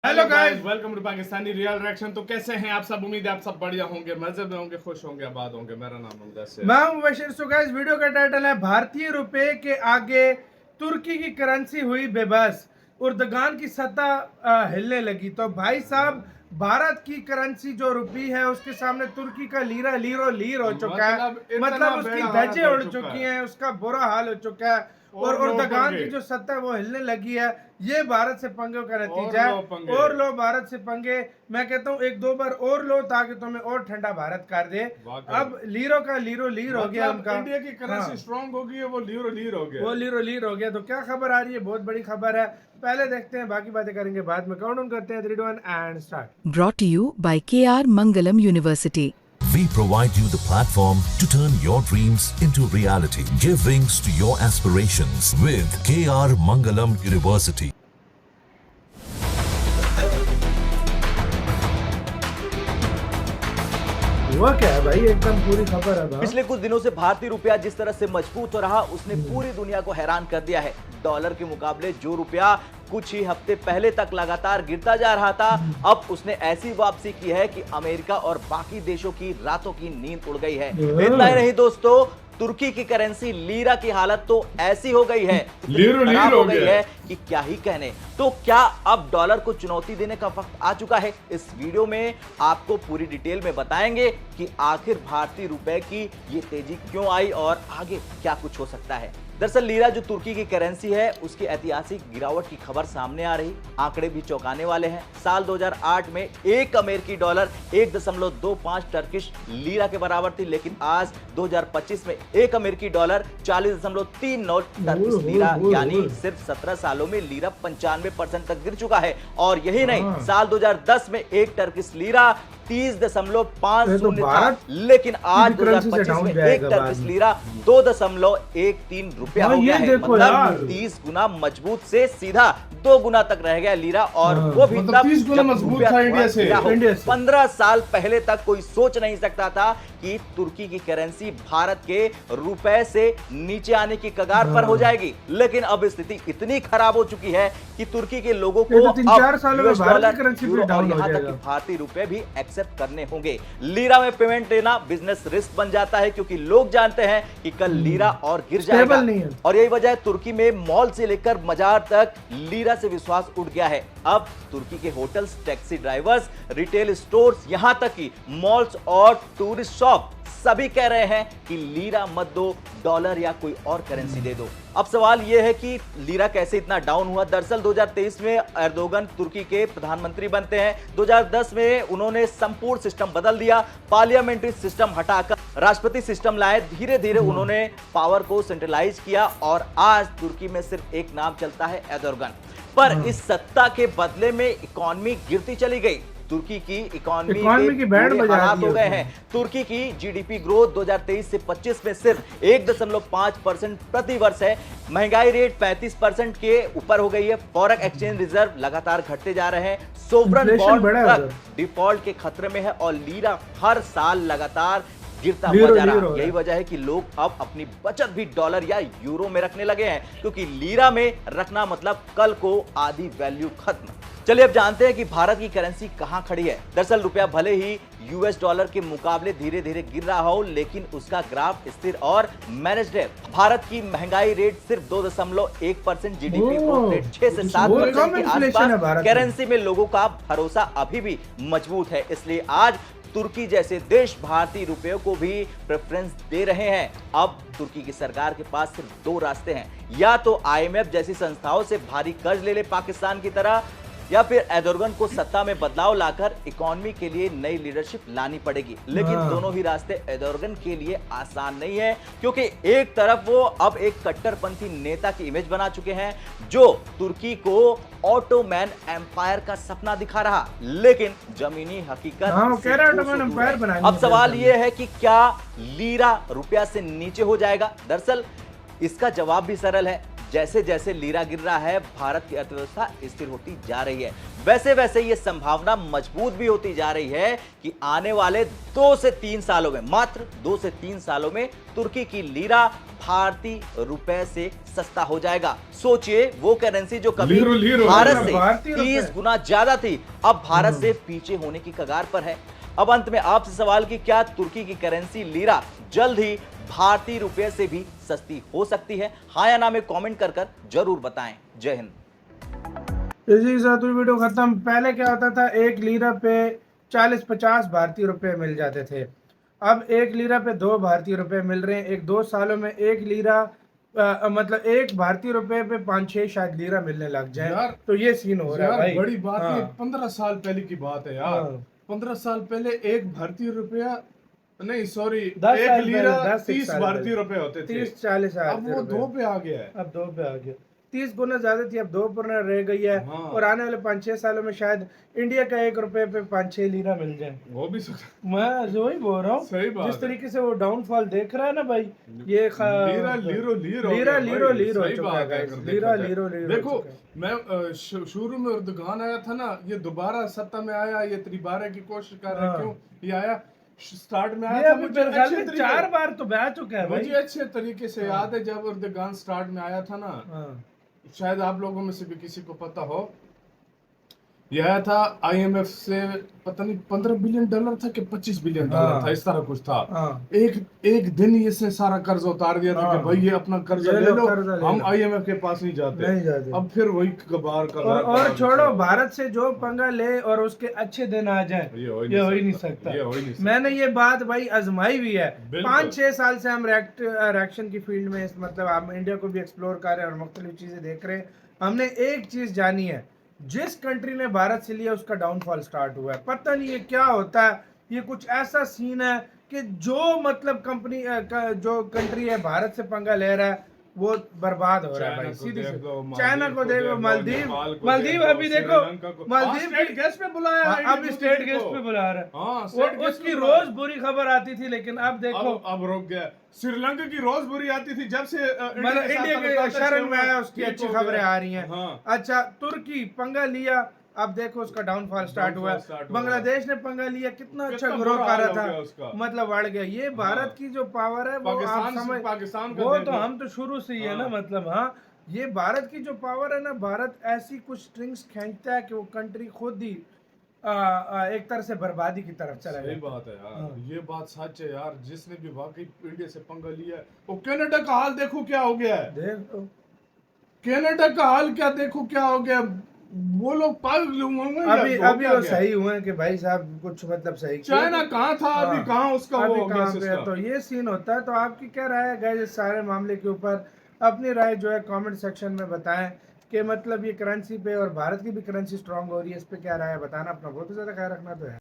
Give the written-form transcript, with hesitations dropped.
Hello guys, welcome to Pakistani real reaction. तो कैसे हैं आप सब? उम्मीद है आप सब बढ़िया होंगे, मजे में होंगे, खुश होंगे, आबाद होंगे। मेरा नाम मुदस्सिर, मैं हूं मुबशिर। सो गाइस, वीडियो का टाइटल है भारतीय रुपए के आगे तुर्की की करेंसी हुई बेबस, उर्दगान की सत्ता हिलने लगी। तो भाई साहब, भारत की करेंसी जो रुपी है उसके सामने तुर्की का लीरा लीरो लीर हो चुका है। मतलब उसकी धज्जे उड़ चुकी हैं, उसका बुरा हाल हो चुका है और उर्दगान की जो सत्ता है वो हिलने लगी है। ये भारत से पंगे का नतीजा है। और लो भारत से पंगे, मैं कहता हूँ एक दो बार और लो ताकि तुम्हें और ठंडा भारत कर दे। अब लीरो का लीरो लीर हो गया उनका। इंडिया की करेंसी स्ट्रांग हो गई है, वो लीरो लीर हो गया, वो लीरो लीर हो गया। तो क्या खबर आ रही है? बहुत बड़ी खबर है। पहले देखते हैं, बाकी बातें करेंगे बाद में। काउंट डाउन करते हैं 3 2 1 and start. Brought to you by KR Mangalam University. We provide you the platform to turn your dreams into reality. Give wings to your aspirations with KR Mangalam University. हुआ क्या है भाई? एकदम पूरी खबर है। पिछले कुछ दिनों से भारतीय रुपया जिस तरह से मजबूत हो रहा, उसने पूरी दुनिया को हैरान कर दिया है। डॉलर के मुकाबले जो रुपया कुछ ही हफ्ते पहले तक लगातार गिरता जा रहा था, अब उसने ऐसी वापसी की है कि अमेरिका और बाकी देशों की रातों की नींद उड़ गई है। इतना ही नहीं दोस्तों, तुर्की की करेंसी लीरा की हालत तो ऐसी हो गई है, लीरो लीर हो गई है कि क्या ही कहने। तो क्या अब डॉलर को चुनौती देने का वक्त आ चुका है? इस वीडियो में आपको पूरी डिटेल में बताएंगे कि आखिर भारतीय रुपए की ये तेजी क्यों आई और आगे क्या कुछ हो सकता है। दरअसल लीरा जो तुर्की की करेंसी है, उसकी ऐतिहासिक गिरावट की खबर सामने आ रही। आंकड़े भी चौंकाने वाले हैं। साल 2008 में एक अमेरिकी डॉलर 1.25 टर्किश लीरा के बराबर थी, लेकिन आज 2025 में एक अमेरिकी डॉलर 40.39 टर्किश लीरा, यानी सिर्फ 17 सालों में लीरा 95% तक गिर चुका है। और यही नहीं, साल 2010 में एक टर्किश लीरा 30.50 था, लेकिन आज 2025 में एक टर्किश लीरा 2.13 रुपया हो गया है। मतलब 30 गुना मजबूत से सीधा 2 गुना तक रह गया लीरा, और वो भी मतलब 30 गुना मजबूत था इंडिया से। 15 साल पहले तक कोई सोच नहीं सकता था कि तुर्की की करेंसी भारत के रुपए से नीचे आने की कगार पर हो जाएगी। लेकिन अब स्थिति इतनी खराब हो चुकी है कि तुर्की के लोगों को अब US डॉलर, यूरो और यहाँ तक कि भारतीय रुपए भी एक्सेप्ट करने होंगे। लीरा में पेमेंट लेना बिजनेस रिस्क बन जाता है, क्योंकि लोग जानते हैं कि कल लीरा और गिर जाएगा। और यही वजह है तुर्की में मॉल से लेकर मजार तक लीरा से विश्वास उठ गया है। अब तुर्की के hotels, taxi drivers, retail stores, यहां तक कि मॉल्स और टूरिस्ट शॉप सभी कह रहे हैं कि लीरा मत दो, डॉलर या कोई और करेंसी दे दो। अब सवाल यह है कि लीरा कैसे इतना डाउन हुआ। दरअसल 2023 में एर्दोगन तुर्की के प्रधानमंत्री बनते हैं। 2010 में उन्होंने संपूर्ण सिस्टम बदल दिया, पार्लियामेंट्री सिस्टम हटाकर राष्ट्रपति सिस्टम लाए। धीरे धीरे उन्होंने पावर को सेंट्रलाइज किया और आज तुर्की में सिर्फ एक नाम चलता है, एर्दोगन। पर इस सत्ता के बदले में इकोनॉमी गिरती चली गई। तुर्की की इकोनॉमी की बैंड हालात हो गए हैं। तुर्की की जीडीपी ग्रोथ 2023 से 25 में सिर्फ 1.5% प्रति वर्ष है। महंगाई रेट 35% के ऊपर हो गई है। फॉरेन एक्सचेंज रिजर्व लगातार घटते जा रहे हैं। सोवरन बॉन्ड डिफॉल्ट के खतरे में है और लीरा हर साल लगातार गिरता हुआ जा रहा है। यही वजह है कि लोग अब अपनी बचत भी डॉलर या यूरो में रखने लगे हैं, क्योंकि लीरा में रखना मतलब कल को आधी वैल्यू खत्म। चलिए अब जानते हैं कि भारत की करेंसी कहां खड़ी है। दरअसल रुपया भले ही यूएस डॉलर के मुकाबले धीरे धीरे गिर रहा हो, लेकिन उसका ग्राफ स्थिर और मैनेज्ड है। भारत की महंगाई रेट सिर्फ 2.1%, जीडीपी ग्रोथ रेट 6 से 7% के आसपास। करेंसी में लोगों का भरोसा अभी भी मजबूत है, इसलिए आज तुर्की जैसे देश भारतीय रुपयों को भी प्रेफरेंस दे रहे हैं। अब तुर्की की सरकार के पास सिर्फ 2 रास्ते हैं, या तो आईएमएफ जैसी संस्थाओं से भारी कर्ज ले ले पाकिस्तान की तरह, या फिर एर्दोगन को सत्ता में बदलाव लाकर इकोनॉमी के लिए नई लीडरशिप लानी पड़ेगी। लेकिन दोनों ही रास्ते एर्दोगन के लिए आसान नहीं है, क्योंकि एक तरफ वो अब एक कट्टरपंथी नेता की इमेज बना चुके हैं, जो तुर्की को ऑटोमैन एम्पायर का सपना दिखा रहा, लेकिन जमीनी हकीकत अब सवाल यह है कि क्या लीरा रुपया से नीचे हो जाएगा। दरअसल इसका जवाब भी सरल है। जैसे जैसे लीरा गिर रहा है, भारत की अर्थव्यवस्था स्थिर होती जा रही है, वैसे वैसे ये संभावना मजबूत भी होती जा रही है कि आने वाले 2 से 3 सालों में, मात्र 2 से 3 सालों में तुर्की की लीरा भारतीय रुपए से सस्ता हो जाएगा। सोचिए, वो करेंसी जो कभी लीरो, भारत से भारतीय रुपए। 30 गुना ज्यादा थी, अब भारत से पीछे होने की कगार पर है। अब अंत में आपसे सवाल कि क्या तुर्की की करेंसी लीरा जल्द ही भारतीय रुपए से भी सस्ती हो सकती है? हाँ या ना में कमेंट कर जरूर बताएं। जय हिंद। इसी के साथ वीडियो खत्म। पहले क्या होता था, 1 लीरा पे 40-50 भारतीय रुपए मिल जाते थे, अब 1 लीरा पे 2 भारतीय रुपए मिल रहे हैं। 1-2 सालों में 1 लीरा मतलब 1 भारतीय रुपए पे 5-6 शायद लीरा मिलने लग जाए। यार, तो ये सीन हो रहा है भाई। बड़ी बात हाँ। है, 15 साल पहले की बात है यार। हाँ। 15 साल पहले 1 भारतीय रुपया नहीं, सॉरी, 10 1 साल लीरा पहले, 10 30 साल भारतीय पहले। रुपए होते थे। 30-40 अब वो 2 पे आ गया है। अब 2 पे आ गया। 30 गुना ज्यादा थी, अब 2 गुना रह गई है। हाँ। और आने वाले 5-6 सालों में शायद इंडिया का 1 रुपए पे 5-6 लीरा मिल जाए। वो भी सकता। मैं वही बोल रहा हूँ, सही बात जिस है। तरीके से वो डाउनफॉल देख रहा है ना भाई, ये लीरा लीरो लीरो लीरा लीरो भाई, लीरो हो सही चुका बात है है, guys। अगर लीरा देखा जाए। लीरो लीरो हो देखो, चुका है। मैं शुरू में उर्दुगान आया था ना, ये दोबारा सत्ता में आया, ये तिबारा की कोशिश कर रहा है। हाँ। क्यों ये आया? स्टार्ट में ये आया था, अभी मुझे मेरे ख्याल अच्छे में तरीके 4 बार तो बह चुका है भाई। मुझे अच्छे तरीके से याद है जब उर्दुगान स्टार्ट में आया था ना, हाँ। शायद आप लोगों में से भी किसी को पता हो, यह आया था IMF से, पता नहीं $15 बिलियन था कि $25 बिलियन हाँ। था, इस तरह कुछ था। हाँ। एक दिन ही इसने सारा कर्ज उतार दिया था हाँ। कि भाई ये अपना कर्जा ये ले लो, लो, कर्जा ले हम लो। IMF के पास नहीं जाते। नहीं जाते। अब फिर वही कबार और छोड़ो, भारत से जो पंगा ले और उसके अच्छे दिन आ जाए, ये हो ही नहीं सकता। ये हो ही नहीं सकता। मैंने ये बात भाई आजमाई भी है। बिल्कुल। 5-6 साल से हम रिएक्शन की फील्ड में, मतलब हम इंडिया को भी एक्सप्लोर कर रहे हैं और मुख्तलिफ चीजें देख रहे हैं। हमने एक चीज जानी है, जिस कंट्री ने भारत से लिया उसका डाउनफॉल स्टार्ट हुआ है। पता नहीं ये क्या होता है, ये कुछ ऐसा सीन है कि जो मतलब कंपनी जो कंट्री है भारत से पंगा ले रहा है वो बर्बाद हो रहा है भाई। सीधी सी चाइना को देखो, मालदीव अभी देखो, मालदीव गैस पे बुलाया, अब स्टेट गेस्ट पे बुला रहा है। हाँ, वो उसकी रोज बुरी खबर आती थी, लेकिन अब देखो अब रुक गया। श्रीलंका की रोज बुरी आती थी, जब से मतलब इंडिया के शरण में आया उसकी अच्छी खबरें आ रही हैं। हाँ। अच्छा, तुर्की पंगा लिया, अब देखो उसका डाउनफॉल स्टार्ट हुआ। बांग्लादेश ने पंगा लिया, कितना अच्छा ग्रो कर रहा था, मतलब बढ़ गया। ये भारत की जो पावर है वो आप समझ, पाकिस्तान वो तो हम तो शुरू से ही है ना, मतलब हाँ, ये भारत की जो पावर है ना, भारत ऐसी कुछ स्ट्रिंग्स खींचता है कि वो कंट्री खुद ही एक तरह से बर्बादी की तरफ चला सही गया। बात है यार, ये बात सच है यार। जिसने भी वाकई इंडिया से पंगा लिया है, वो कनाडा का हाल देखो क्या हो गया है। देखो कनाडा का हाल क्या देखो क्या हो गया। वो लोग पागल होंगे। अभी वो सही हुए हैं कि भाई साहब कुछ मतलब सही किया। चाइना कहाँ था, अभी कहाँ उसका वो हो गया कहाँ पे है, सिस्टम। तो ये सीन होता है। तो आपकी क्या राय है गाइस इस सारे मामले के ऊपर? अपनी राय जो है कमेंट सेक्शन में बताएं कि मतलब ये करेंसी पे और भारत की भी करेंसी स्ट्रांग हो रही है, इस पे क्या राय है बताना। अपना बहुत ही ज्यादा ख्याल रखना तो है।